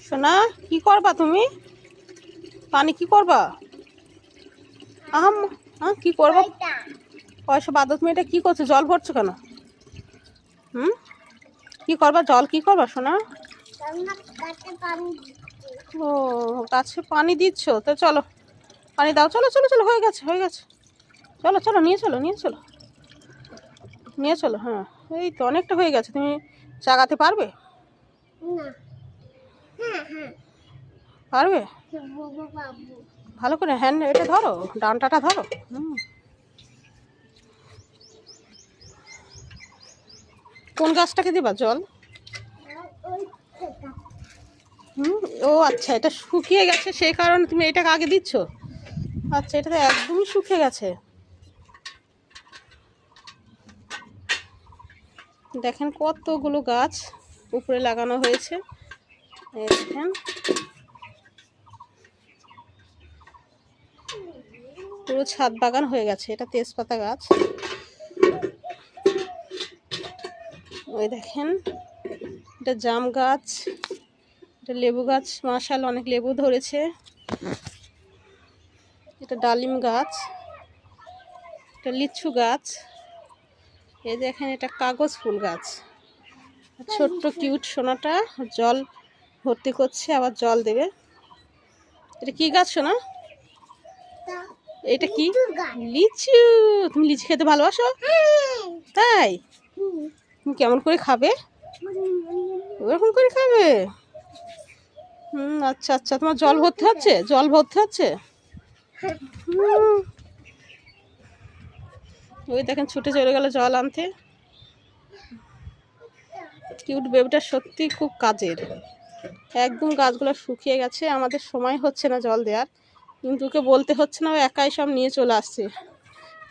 সোনা কি করবা তুমি? পানি কি করবা? হ্যাঁ কি করবা? পয়সা বাদ দাও, তুমি এটা কি করছো? জল ভরছো কেন? কি করবা? জল কি করবা সোনা? ও গাছে পানি দিচ্ছ, তো চলো পানি দাও। চলো চলো চলো, হয়ে গেছে হয়ে গেছে। চলো চলো, নিয়ে চলো নিয়ে চলো নিয়ে চলো। হ্যাঁ এই তো অনেকটা হয়ে গেছে, তুমি চাগাতে পারবে? পারবে? ভালো করে হ্যান্ড এটা ধরো, ডান্টাটা ধরো। কোন গাছটাকে দিবা জল? ও আচ্ছা, এটা শুকিয়ে গেছে সেই কারণে তুমি এটাকে আগে দিচ্ছ। আচ্ছা, এটা তো একদমই শুকিয়ে গেছে। দেখেন কতগুলো গাছ উপরে লাগানো হয়েছে, এই দেখেন পুরো ছাদ বাগান হয়ে গেছে। এটা তেজপাতা গাছ, ওই দেখেন এটা জাম গাছ, এটা লেবু গাছ, মাশাআল্লাহ অনেক লেবু ধরেছে। এটা ডালিম গাছ, এটা লিচু গাছ, এই দেখেন এটা কাগজ ফুল গাছ। ছোট্ট কিউট সোনাটা জল ভর্তি করছে, আবার জল দেবে। এটা কি গাছ সোনা? এটা কি? লিচু। তুমি লিচু খেতে ভালোবাসো? তাই? তুমি কেমন করে খাবে? ওরকম করে খাবে? আচ্ছা আচ্ছা, তোমার জল ভরতে হচ্ছে, জল ভরতে হচ্ছে। ওই দেখেন ছুটে চলে গেল জল আনতে। কিউট বেবিটা সত্যি খুব কাজের। একদম গাছগুলো শুকিয়ে গেছে, আমাদের সময় হচ্ছে না জল দেওয়ার, কিন্তু ওকে বলতে হচ্ছে না, ও একাই সব নিয়ে চলে আসছে।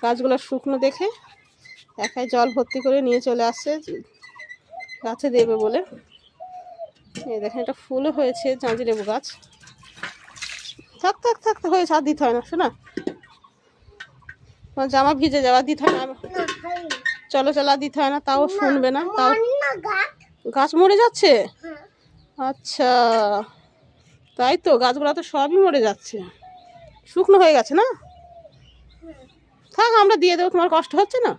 গাছগুলো শুকনো দেখে একাই জল ভর্তি করে নিয়ে চলে আসছে গাছে দেবে বলে। এই দেখেন এটা ফুলও হয়েছে, জাঁজি লেবু গাছ। থাক থাক থাক হয়েছে, আর দিতে হয় না শোনা, তোমার জামা ভিজে যাওয়া দিতে হয় না। চলো চলো, আর দিতে হয় না, তাও শুনবে না। তাও গাছ মরে যাচ্ছে? আচ্ছা তাই তো, গাছগুলো তো সবই মরে যাচ্ছে, শুকনো হয়ে গেছে না। থাক আমরা দিয়ে দেবো, তোমার কষ্ট হচ্ছে না?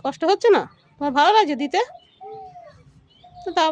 কষ্ট হচ্ছে না? তোমার ভালো লাগছে দিতে? তো দাও।